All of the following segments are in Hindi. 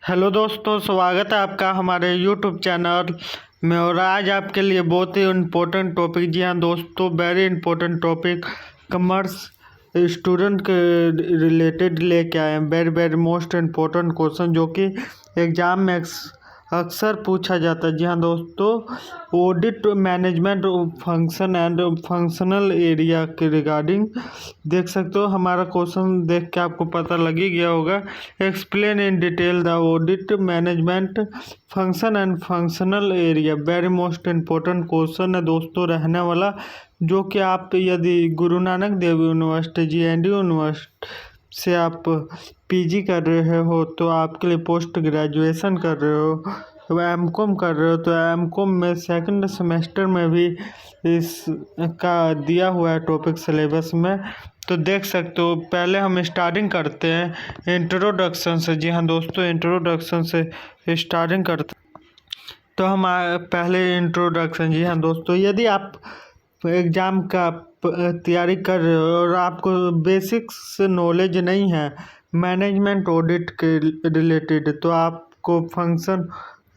हेलो दोस्तों, स्वागत है आपका हमारे यूट्यूब चैनल में। और आज आपके लिए बहुत ही इम्पोर्टेंट टॉपिक, जी हाँ दोस्तों, very important topic commerce student के रिलेटेड लेके आए हैं। Very very most important question जो कि एग्ज़ाम में अक्सर पूछा जाता है। जी हाँ दोस्तों, audit management function and functional area के रिगार्डिंग देख सकते हो। हमारा क्वेश्चन देख के आपको पता लग ही गया होगा। Explain in detail the audit management function and functional area. Very most important question है दोस्तों रहने वाला, जो कि आप यदि Guru Nanak Dev university GNDU university से आप पीजी कर रहे हो, तो आपके लिए पोस्ट ग्रेजुएशन कर रहे हो, एमकॉम कर रहे हो, तो एमकॉम में सेकंड सेमेस्टर में भी इसका दिया हुआ है टॉपिक सिलेबस में। तो देख सकते हो, पहले हम स्टार्टिंग करते हैं इंट्रोडक्शन से। जी हाँ दोस्तों, इंट्रोडक्शन से स्टार्टिंग करते तो हम पहले इंट्रोडक्शन। जी हाँ दोस्तों, यदि आप एग्ज़ाम का तैयारी कर रहे हो और आपको बेसिक्स नॉलेज नहीं है मैनेजमेंट ऑडिट के रिलेटेड, तो आपको फंक्शन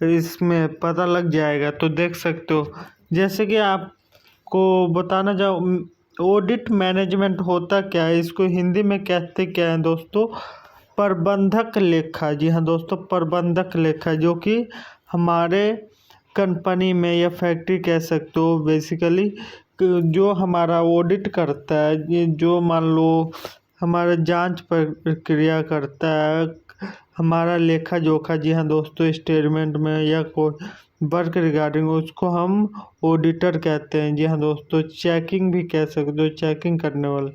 इसमें पता लग जाएगा। तो देख सकते हो, जैसे कि आपको बताना चाहूँ, ऑडिट मैनेजमेंट होता क्या है, इसको हिंदी में कहते क्या है दोस्तों? प्रबंधक लेखा। जी हाँ दोस्तों, प्रबंधक लेखा, जो कि हमारे कंपनी में या फैक्ट्री कह सकते हो बेसिकली, जो हमारा ऑडिट करता है, जो मान लो हमारा जांच प्रक्रिया करता है, हमारा लेखा जोखा। जी हाँ दोस्तों, स्टेटमेंट में या कोई वर्क रिगार्डिंग, उसको हम ऑडिटर कहते हैं। जी हाँ दोस्तों, चेकिंग भी कह सकते हो, चेकिंग करने वाले।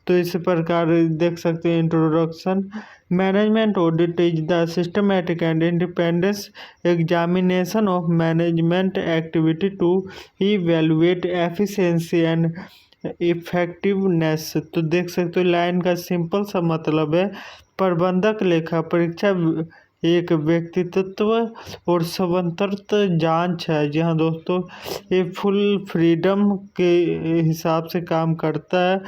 तो इस प्रकार देख सकते हैं introduction. Management audit is the systematic and independence examination of management activity to evaluate efficiency and effectiveness. तो देख सकते हो, लाइन का सिंपल सा मतलब है प्रबंधक लेखा परीक्षा एक व्यक्तित्व और स्वतंत्र जांच है। जी हाँ दोस्तों, ये फुल फ्रीडम के हिसाब से काम करता है,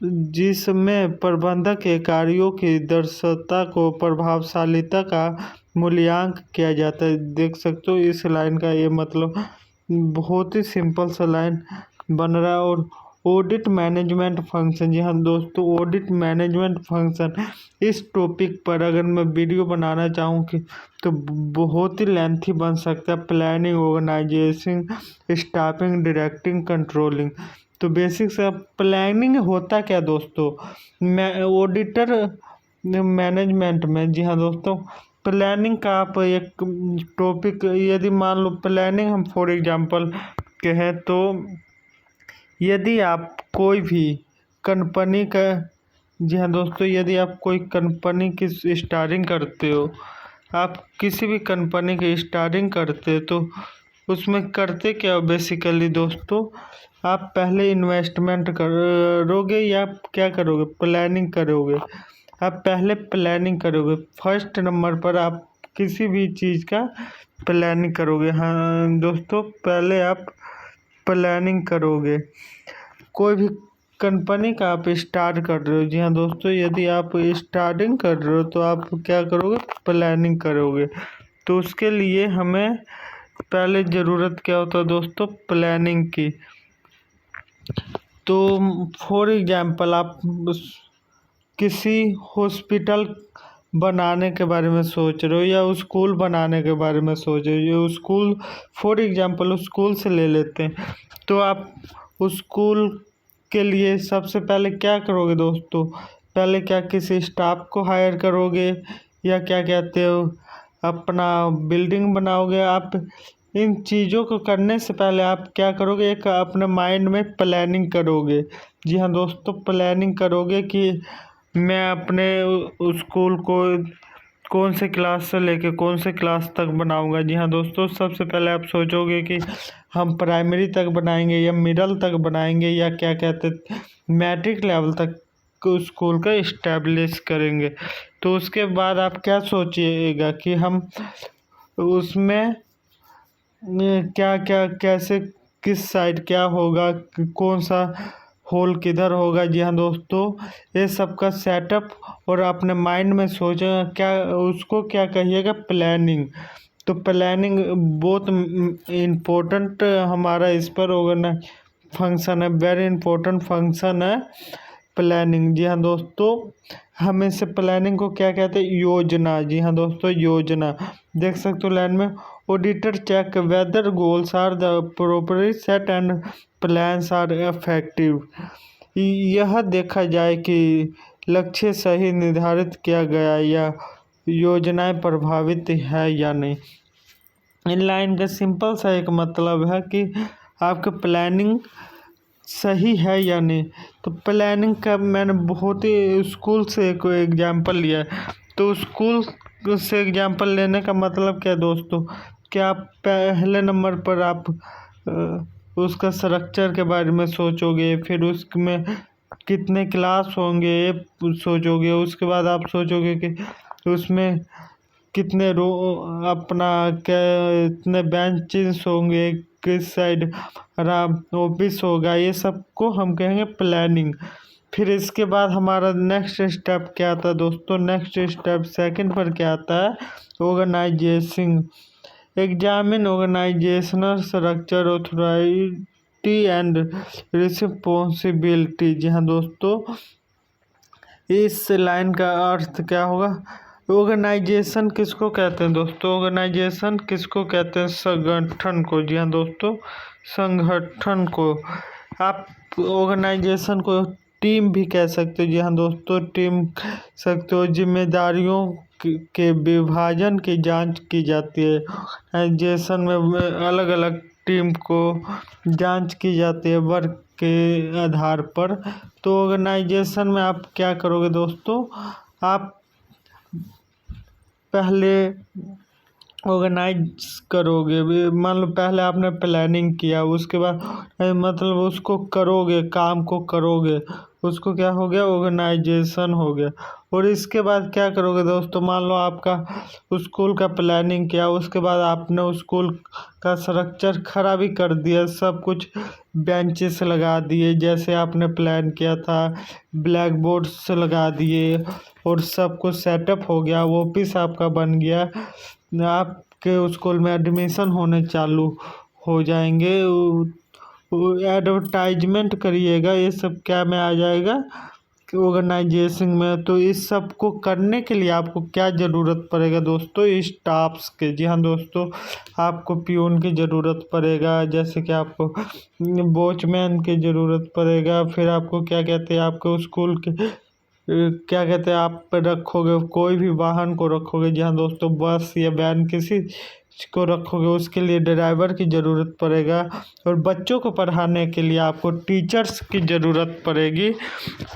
जिसमें प्रबंधक के कार्यों की दक्षता को प्रभावशालीता का मूल्यांकन किया जाता है। देख सकते हो, इस लाइन का ये मतलब बहुत ही सिंपल सा लाइन बन रहा है। और ऑडिट मैनेजमेंट फंक्शन। जी हाँ दोस्तों, ऑडिट मैनेजमेंट फंक्शन, इस टॉपिक पर अगर मैं वीडियो बनाना चाहूँ कि तो बहुत ही लेंथी बन सकता है। Planning, organisation, staffing, directing, controlling. तो बेसिक से प्लानिंग होता क्या दोस्तों ऑडिटर मैनेजमेंट में? जी हाँ दोस्तों, प्लानिंग का आप एक टॉपिक, यदि मान लो प्लानिंग हम फॉर एग्जांपल कहें, तो यदि आप कोई भी कंपनी का, जी हाँ दोस्तों, यदि आप कोई कंपनी की स्टार्टिंग करते हो, आप किसी भी कंपनी की स्टार्टिंग करते हो, तो उसमें करते क्या हो बेसिकली दोस्तों? आप पहले इन्वेस्टमेंट करोगे या क्या करोगे? प्लानिंग करोगे। आप पहले प्लानिंग करोगे, फर्स्ट नंबर पर आप किसी भी चीज़ का प्लानिंग करोगे। हाँ दोस्तों, पहले आप प्लानिंग करोगे कोई भी कंपनी का आप स्टार्ट कर रहे हो। जी हाँ दोस्तों, यदि आप स्टार्टिंग कर रहे हो तो आप क्या करोगे? प्लानिंग करोगे। तो उसके लिए हमें पहले ज़रूरत क्या होता है दोस्तों? प्लानिंग की। तो फॉर एग्जांपल आप किसी हॉस्पिटल बनाने के बारे में सोच रहे हो या स्कूल बनाने के बारे में सोच रहे हो। स्कूल, फॉर एग्जांपल स्कूल से ले लेते हैं, तो आप स्कूल के लिए सबसे पहले क्या करोगे दोस्तों? पहले क्या किसी स्टाफ को हायर करोगे या क्या कहते हो अपना बिल्डिंग बनाओगे? आप इन चीज़ों को करने से पहले आप क्या करोगे? एक अपने माइंड में प्लानिंग करोगे। जी हाँ दोस्तों, प्लानिंग करोगे कि मैं अपने स्कूल को कौन से क्लास से लेके कौन से क्लास तक बनाऊंगा। जी हाँ दोस्तों, सबसे पहले आप सोचोगे कि हम प्राइमरी तक बनाएंगे या मिडल तक बनाएंगे या क्या कहते मैट्रिक लेवल तक स्कूल का इस्टेब्लिश करेंगे। तो उसके बाद आप क्या सोचिएगा कि हम उसमें क्या क्या कैसे किस साइड क्या होगा, कौन सा होल किधर होगा। जी हाँ दोस्तों, ये सबका सेटअप और अपने माइंड में सोचेगा क्या, उसको क्या कहिएगा, प्लानिंग। तो प्लानिंग बहुत इम्पोर्टेंट हमारा इस पर ऑर्गेनाइज फंक्शन है, वेरी इंपॉर्टेंट फंक्शन है प्लानिंग। जी हाँ दोस्तों, हम इस प्लानिंग को क्या कहते हैं, योजना। जी हाँ दोस्तों, योजना। देख सकते हो लाइन में, auditor check whether goals are the properly set and plans are effective. यह देखा जाए कि लक्ष्य सही निर्धारित किया गया या योजनाएं प्रभावित है या नहीं। इन लाइन का सिंपल सा एक मतलब है कि आपका प्लानिंग सही है या नहीं। तो प्लानिंग का मैंने बहुत ही स्कूल से एक एग्जांपल लिया है। तो स्कूल से एग्जांपल लेने का मतलब क्या है दोस्तों, कि आप पहले नंबर पर आप उसका स्ट्रक्चर के बारे में सोचोगे, फिर उसमें कितने क्लास होंगे सोचोगे, उसके बाद आप सोचोगे कि उसमें कितने रो अपना कितने बेंचेस होंगे, किस साइड ऑफिस होगा, ये सब को हम कहेंगे प्लानिंग। फिर इसके बाद हमारा नेक्स्ट स्टेप क्या आता है दोस्तों, नेक्स्ट स्टेप सेकंड पर क्या आता है, organisation. Examine organisational structure, authority and responsibility. जी हाँ दोस्तों, इस लाइन का अर्थ क्या होगा, ऑर्गेनाइजेशन किसको कहते हैं दोस्तों, ऑर्गेनाइजेशन किसको कहते हैं, संगठन को। जी हाँ दोस्तों, संगठन को। आप ऑर्गेनाइजेशन को टीम भी कह सकते हो। जी हाँ दोस्तों, टीम कह सकते हो। जिम्मेदारियों के विभाजन की जांच की जाती है। ऑर्गेनाइजेशन में अलग अलग टीम को जांच की जाती है वर्क के आधार पर। तो ऑर्गेनाइजेशन में आप क्या करोगे दोस्तों, आप पहले ऑर्गेनाइज करोगे। मान लो पहले आपने प्लानिंग किया, उसके बाद मतलब उसको करोगे, काम को करोगे, उसको क्या हो गया, ऑर्गेनाइजेशन हो गया। और इसके बाद क्या करोगे दोस्तों, मान लो आपका स्कूल का प्लानिंग किया, उसके बाद आपने उस स्कूल का स्ट्रक्चर खड़ा भी कर दिया, सब कुछ बेंचेस लगा दिए जैसे आपने प्लान किया था, ब्लैक बोर्ड्स लगा दिए और सब कुछ सेटअप हो गया, ऑफिस आपका बन गया, आपके स्कूल में एडमिशन होने चालू हो जाएंगे, एडवर्टाइजमेंट करिएगा, ये सब क्या में आ जाएगा, ऑर्गेनाइजेशन में। तो इस सब को करने के लिए आपको क्या ज़रूरत पड़ेगा दोस्तों, स्टाफ्स के। जी हाँ दोस्तों, आपको पियून की ज़रूरत पड़ेगा, जैसे कि आपको वॉचमैन की ज़रूरत पड़ेगा। फिर आपको क्या कहते हैं, आपको स्कूल के क्या कहते हैं, आप रखोगे कोई भी वाहन को रखोगे। जी हाँ दोस्तों, बस या वैन किसी को रखोगे, उसके लिए ड्राइवर की ज़रूरत पड़ेगा। और बच्चों को पढ़ाने के लिए आपको टीचर्स की ज़रूरत पड़ेगी।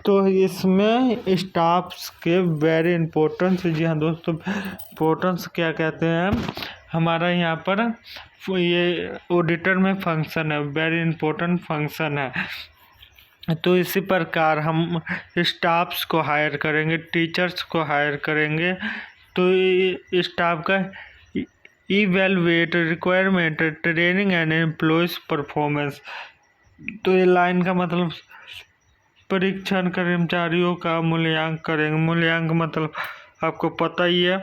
तो इसमें स्टाफ्स के वेरी इंपॉर्टेंस। जी हाँ दोस्तों, इम्पोर्टेंस क्या कहते हैं, हमारा यहाँ पर ये ऑडिटर में फंक्शन है, वेरी इंपॉर्टेंट फंक्शन है। तो इसी प्रकार हम स्टाफ्स को हायर करेंगे, टीचर्स को हायर करेंगे। तो स्टाफ का evaluate requirement, training and employees performance. तो ये लाइन का मतलब परीक्षण कर्मचारियों का मूल्यांकन करेंगे। मूल्यांकन मतलब आपको पता ही है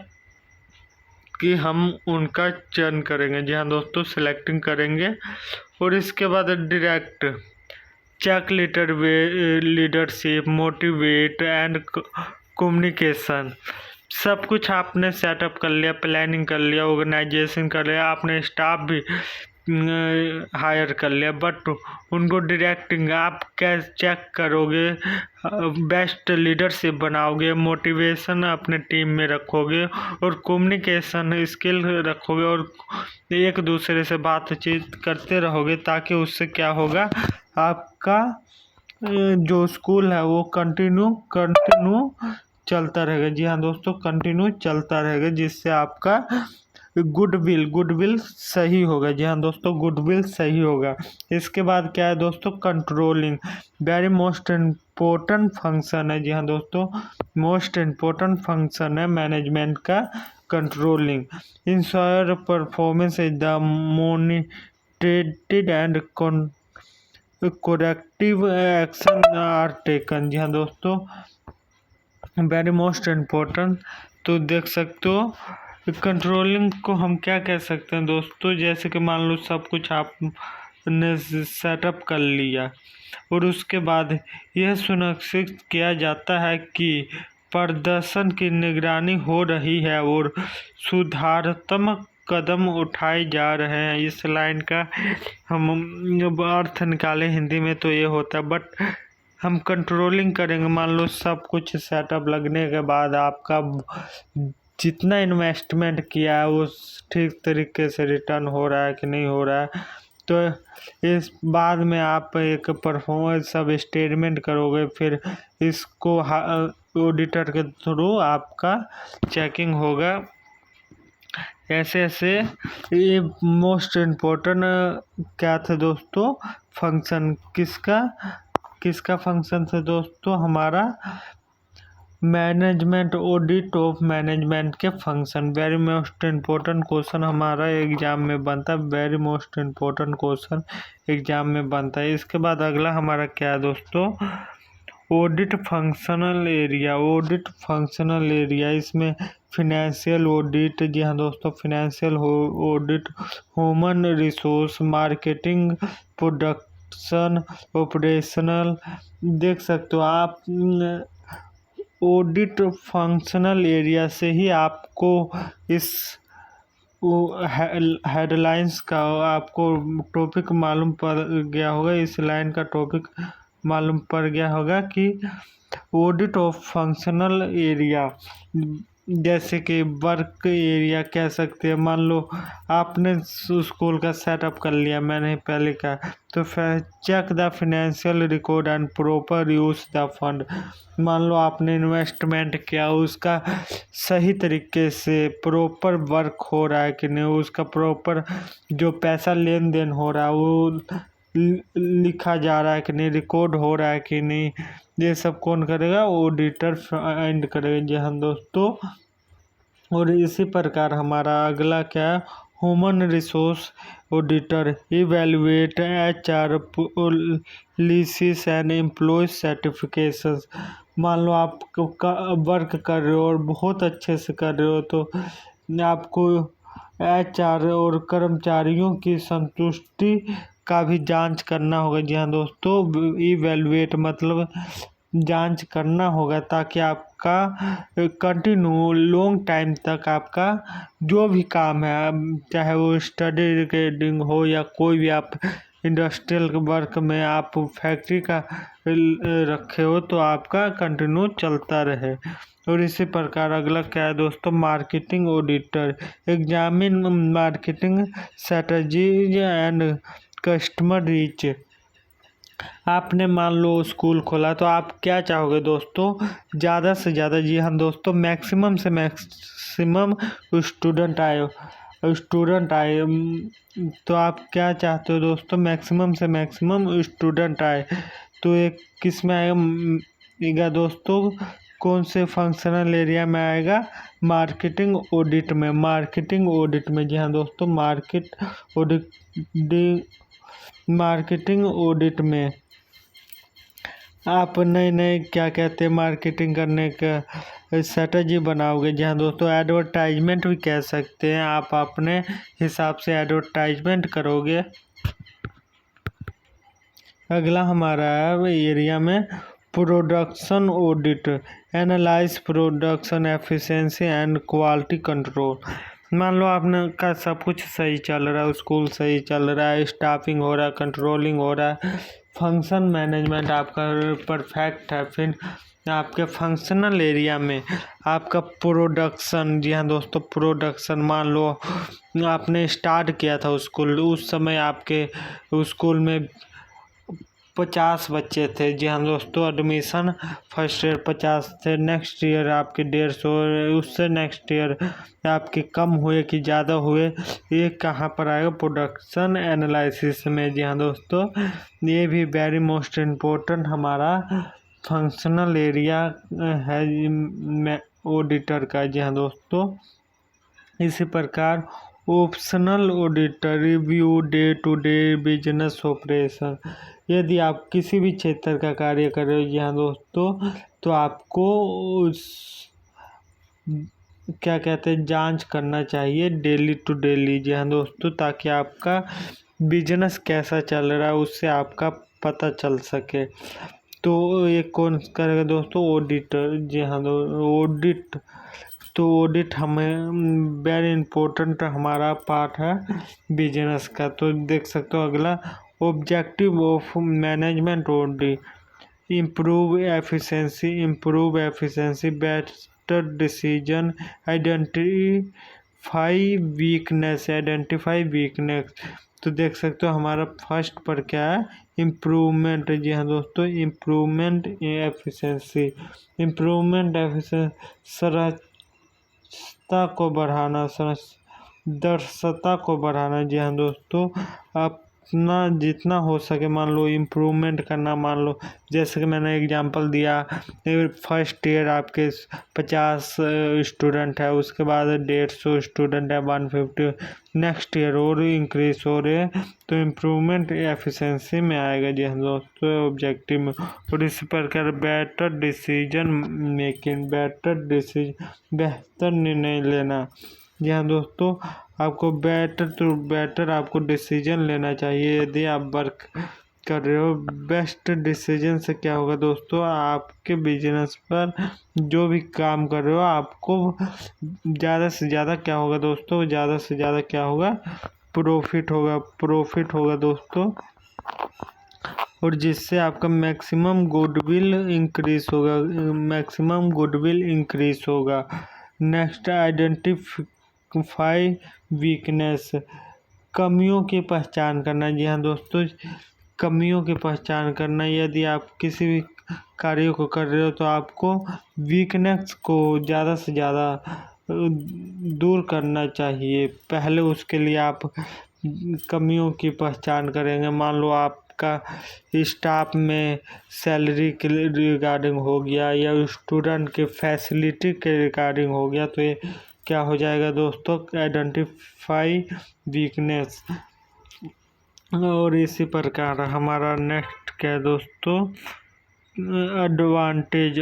कि हम उनका चयन करेंगे। जी हाँ दोस्तों, सिलेक्टिंग करेंगे। और इसके बाद direct check letter way leadership, motivate and communication. सब कुछ आपने सेटअप कर लिया, प्लानिंग कर लिया, ऑर्गेनाइजेशन कर लिया, आपने स्टाफ भी हायर कर लिया, बट उनको डायरेक्टिंग आप कैसे चेक करोगे, बेस्ट लीडरशिप बनाओगे, मोटिवेशन अपने टीम में रखोगे और कम्युनिकेशन स्किल रखोगे और एक दूसरे से बातचीत करते रहोगे, ताकि उससे क्या होगा, आपका जो स्कूल है वो कंटिन्यू चलता रहेगा। जी हाँ दोस्तों, कंटिन्यू चलता रहेगा, जिससे आपका गुडविल सही होगा। जी हाँ दोस्तों, गुडविल सही होगा। इसके बाद क्या है दोस्तों, controlling, very most important function है। जी हाँ दोस्तों, मोस्ट इम्पोर्टेंट फंक्शन है मैनेजमेंट का, controlling. Ensure performance is the monitored and corrective action are taken. जी हाँ दोस्तों, वेरी मोस्ट इम्पोर्टेंट। तो देख सकते हो कंट्रोलिंग को हम क्या कह सकते हैं दोस्तों, जैसे कि मान लो सब कुछ आपने सेटअप कर लिया और उसके बाद यह सुनिश्चित किया जाता है कि प्रदर्शन की निगरानी हो रही है और सुधारात्मक कदम उठाए जा रहे हैं। इस लाइन का हम अर्थ निकालें हिंदी में तो ये होता है, बट हम कंट्रोलिंग करेंगे। मान लो सब कुछ सेटअप लगने के बाद आपका जितना इन्वेस्टमेंट किया है वो ठीक तरीके से रिटर्न हो रहा है कि नहीं हो रहा है, तो इस बाद में आप एक परफॉर्मेंस सब स्टेटमेंट करोगे, फिर इसको ऑडिटर के थ्रू आपका चेकिंग होगा। ऐसे ऐसे ये मोस्ट इम्पोर्टेंट क्या थे दोस्तों फंक्शन, किसका फंक्शन था दोस्तों, हमारा मैनेजमेंट, ऑडिट ऑफ मैनेजमेंट के function. Very most important question हमारा एग्जाम में बनता है, very most important question exam में बनता है। इसके बाद अगला हमारा क्या है दोस्तों, audit functional area. Audit functional area, इसमें फिनेंशियल ऑडिट, जी हाँ दोस्तों financial audit, human resource, marketing, production, operational. देख सकते हो आप ऑडिट फंक्शनल एरिया से ही आपको इस हेडलाइंस का आपको टॉपिक मालूम पड़ गया होगा, इस लाइन का टॉपिक मालूम पड़ गया होगा कि ऑडिट ऑफ फंक्शनल एरिया, जैसे कि वर्क एरिया कह सकते हैं। मान लो आपने स्कूल का सेटअप कर लिया, मैंने पहले कहा, तो check the financial record and proper use the fund. मान लो आपने इन्वेस्टमेंट किया, उसका सही तरीके से प्रॉपर वर्क हो रहा है कि नहीं, उसका प्रॉपर जो पैसा लेन देन हो रहा है वो लिखा जा रहा है कि नहीं, रिकॉर्ड हो रहा है कि नहीं, ये सब कौन करेगा, ऑडिटर फाइंड करेगा। जी हाँ दोस्तों, और इसी प्रकार हमारा अगला क्या है, human resource auditor evaluate HR policies and employ certifications. मान लो आप वर्क कर रहे हो और बहुत अच्छे से कर रहे हो, तो आपको HR और कर्मचारियों की संतुष्टि का भी जांच करना होगा। जी हाँ दोस्तों, इवेलुएट मतलब जांच करना होगा, ताकि आपका कंटिन्यू लॉन्ग टाइम तक आपका जो भी काम है, चाहे वो स्टडी रिगार्डिंग हो या कोई भी आप इंडस्ट्रियल वर्क में आप फैक्ट्री का रखे हो, तो आपका कंटिन्यू चलता रहे। और इसी प्रकार अगला क्या है दोस्तों, marketing auditor examine marketing strategies and customer reach. आपने मान लो स्कूल खोला, तो आप क्या चाहोगे दोस्तों, ज़्यादा से ज़्यादा, जी हाँ दोस्तों मैक्सिमम से मैक्सिमम स्टूडेंट आए, तो आप क्या चाहते हो दोस्तों, मैक्सिमम से मैक्सिमम स्टूडेंट आए। तो एक किस में आएगा दोस्तों, कौन से फंक्शनल एरिया में आएगा, मार्केटिंग ऑडिट में। मार्केटिंग ऑडिट में, जी हाँ दोस्तों मार्केटिंग ऑडिट में आप नए क्या कहते हैं मार्केटिंग करने का स्ट्रेटजी बनाओगे। जी हाँ दोस्तों, एडवर्टाइजमेंट भी कह सकते हैं, आप अपने हिसाब से एडवर्टाइजमेंट करोगे। अगला हमारा है एरिया में production audit, analyse production efficiency and quality control. मान लो आपने का सब कुछ सही चल रहा है, स्कूल सही चल रहा है, स्टाफिंग हो रहा है, कंट्रोलिंग हो रहा है, फंक्शन मैनेजमेंट आपका परफेक्ट है, फिर आपके फंक्शनल एरिया में आपका प्रोडक्शन, जी हाँ दोस्तों प्रोडक्शन, मान लो आपने स्टार्ट किया था स्कूल, उस समय आपके स्कूल में 50 बच्चे थे। जी हाँ दोस्तों, एडमिशन फर्स्ट ईयर 50 थे, नेक्स्ट ईयर आपके 150, उससे नेक्स्ट ईयर आपके कम हुए कि ज़्यादा हुए, ये कहाँ पर आएगा, प्रोडक्शन एनालिसिस में। जी हाँ दोस्तों, ये भी वेरी मोस्ट इम्पोर्टेंट हमारा फंक्शनल एरिया है ऑडिटर का। जी हाँ दोस्तों, इसी प्रकार optional auditor review day to day business operation. यदि आप किसी भी क्षेत्र का कार्य कर रहे हो यहाँ दोस्तों, तो आपको उस क्या कहते हैं जांच करना चाहिए डेली टू डेली जी हाँ दोस्तों, ताकि आपका बिजनेस कैसा चल रहा है उससे आपका पता चल सके। तो ये कौन करेगा दोस्तों? ऑडिटर जी हाँ ऑडिट। तो ऑडिट हमें वेरी इम्पोर्टेंट हमारा पार्ट है बिजनेस का। तो देख सकते हो अगला, objective of management audit, improve efficiency, better decision, identify weakness। तो देख सकते हो हमारा फर्स्ट पर क्या है? इम्प्रूवमेंट जी हाँ दोस्तों, इम्प्रूवमेंट एफिशिएंसी, सरसता को बढ़ाना, दर्शता को बढ़ाना जी हाँ दोस्तों। अपना जितना हो सके मान लो इम्प्रूवमेंट करना। मान लो जैसे कि मैंने एग्जांपल दिया, फर्स्ट ईयर आपके 50 स्टूडेंट है, उसके बाद 150 स्टूडेंट है, 150, नेक्स्ट ईयर और इंक्रीज हो रहे हैं, तो इम्प्रूवमेंट एफिशिएंसी में आएगा जी हाँ दोस्तों, ऑब्जेक्टिव में। और इसी प्रकार बेहतर डिसीजन मेकिंग, बेहतर निर्णय लेना जी हाँ दोस्तों। आपको बेटर आपको डिसीजन लेना चाहिए यदि आप वर्क कर रहे हो। बेस्ट डिसीजन से क्या होगा दोस्तों? आपके बिजनेस पर जो भी काम कर रहे हो आपको ज़्यादा से ज़्यादा क्या होगा दोस्तों? ज़्यादा से ज़्यादा क्या होगा? प्रॉफिट होगा दोस्तों। और जिससे आपका मैक्सिमम गुडविल इंक्रीज होगा। नेक्स्ट, आइडेंटिफाई वीकनेस, कमियों की पहचान करना जी हाँ दोस्तों, कमियों की पहचान करना। यदि आप किसी भी कार्य को कर रहे हो तो आपको वीकनेस को ज़्यादा से ज़्यादा दूर करना चाहिए। पहले उसके लिए आप कमियों की पहचान करेंगे। मान लो आपका स्टाफ में सैलरी के रिगार्डिंग हो गया या स्टूडेंट के फैसिलिटी के रिगार्डिंग हो गया, तो ये क्या हो जाएगा दोस्तों? Identify weakness. और इसी प्रकार हमारा नेक्स्ट क्या है दोस्तों? Advantage,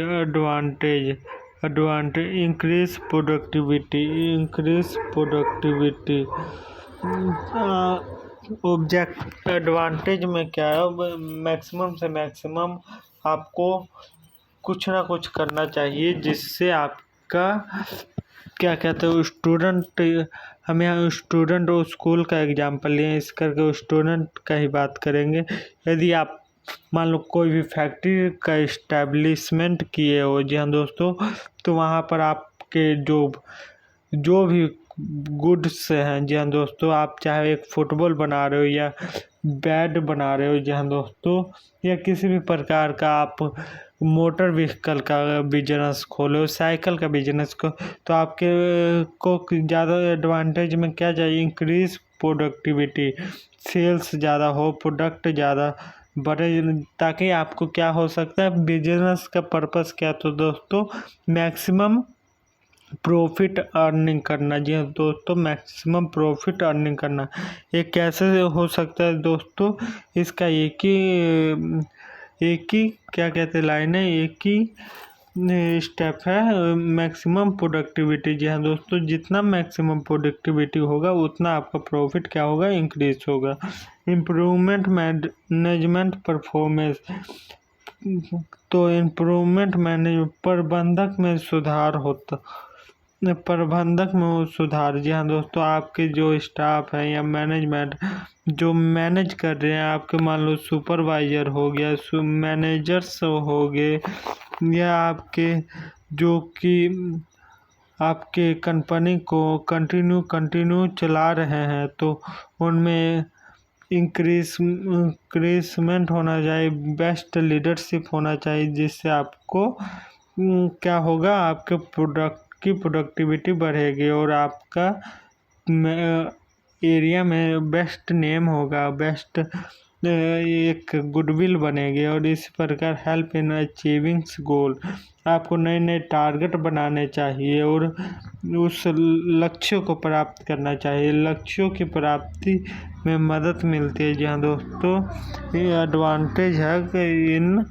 increase productivity. Object advantage में क्या है? मैक्सिमम से मैक्सिमम आपको कुछ ना कुछ करना चाहिए जिससे आपका क्या कहते हो स्टूडेंट, हम यहाँ स्टूडेंट और स्कूल का एग्जांपल लिए, इस करके स्टूडेंट का ही बात करेंगे। यदि आप मान लो कोई भी फैक्ट्री का इस्टेब्लिशमेंट किए हो जी हाँ दोस्तों, तो वहाँ पर आपके जो भी गुड्स हैं जी हाँ दोस्तों, आप चाहे एक फुटबॉल बना रहे हो या बैट बना रहे हो जी हाँ दोस्तों, या किसी भी प्रकार का आप मोटर व्हीकल का बिजनेस खोलो, साइकिल का बिजनेस को, तो आपके को ज़्यादा एडवांटेज में क्या चाहिए? इंक्रीज प्रोडक्टिविटी, सेल्स ज़्यादा हो, प्रोडक्ट ज़्यादा बढ़े, ताकि आपको क्या हो सकता है? बिजनेस का पर्पस क्या? तो दोस्तों मैक्सिमम प्रॉफिट अर्निंग करना जी हाँ दोस्तों, मैक्सिमम प्रॉफिट अर्निंग करना। ये कैसे हो सकता है दोस्तों? इसका एक ही क्या कहते हैं लाइन है, एक ही स्टेप है, मैक्सिमम प्रोडक्टिविटी जी हाँ दोस्तों। जितना मैक्सिमम प्रोडक्टिविटी होगा उतना आपका प्रॉफिट क्या होगा? इंक्रीज होगा। इम्प्रूवमेंट मैनेजमेंट परफॉर्मेंस, तो इम्प्रूवमेंट मैनेज प्रबंधक में सुधार जी हाँ दोस्तों। आपके जो स्टाफ है या मैनेजमेंट जो मैनेज कर रहे हैं, आपके मान लो सुपरवाइजर हो गया, मैनेजर्स हो गए, या आपके जो कि आपके कंपनी को कंटिन्यू चला रहे हैं, तो उनमें इंक्रीजमेंट होना चाहिए, बेस्ट लीडरशिप होना चाहिए, जिससे आपको क्या होगा? आपके प्रोडक्ट की प्रोडक्टिविटी बढ़ेगी और आपका एरिया में बेस्ट नेम होगा, बेस्ट एक गुडविल बनेगी। और इस प्रकार हेल्प इन अचीविंग गोल, आपको नए नए टारगेट बनाने चाहिए और उस लक्ष्यों को प्राप्त करना चाहिए। लक्ष्यों की प्राप्ति में मदद मिलती है। जी हाँ दोस्तों, ये एडवांटेज है कि इन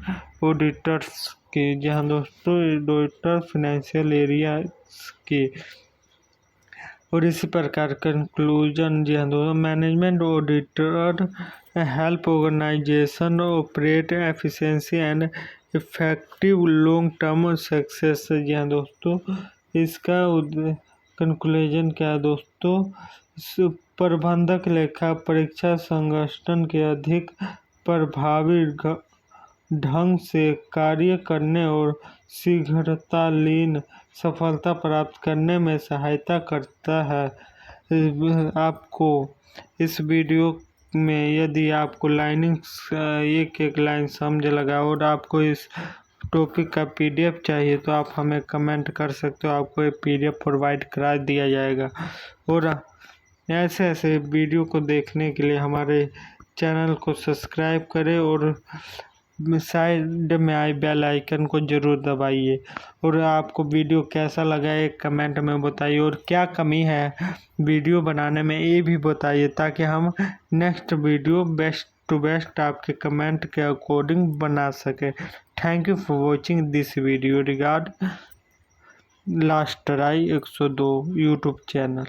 ऑडिटर्स की। जी हाँ दोस्तों, ऑडिटर फाइनेंशियल एरिया की। और इसी प्रकार कंक्लूजन। जी हाँ दोस्तों, management auditor help organisation operate efficiency and effective long term success. जी हाँ दोस्तों, इसका कंक्लूजन क्या है दोस्तों? प्रबंधक लेखा परीक्षा संगठन के अधिक प्रभावी ढंग से कार्य करने और शीघ्रतालीन सफलता प्राप्त करने में सहायता करता है। आपको इस वीडियो में यदि आपको लाइनिंग्स एक एक लाइन समझ लगा और आपको इस टॉपिक का PDF चाहिए तो आप हमें कमेंट कर सकते हो। आपको ये PDF प्रोवाइड करा दिया जाएगा। और ऐसे ऐसे वीडियो को देखने के लिए हमारे चैनल को सब्सक्राइब करें और साइड में आई बेल आइकन को जरूर दबाइए। और आपको वीडियो कैसा लगा एक कमेंट में बताइए, और क्या कमी है वीडियो बनाने में ये भी बताइए, ताकि हम next video best to best आपके कमेंट के अकॉर्डिंग बना सके। Thank you for watching this video regard last try 102 YouTube channel.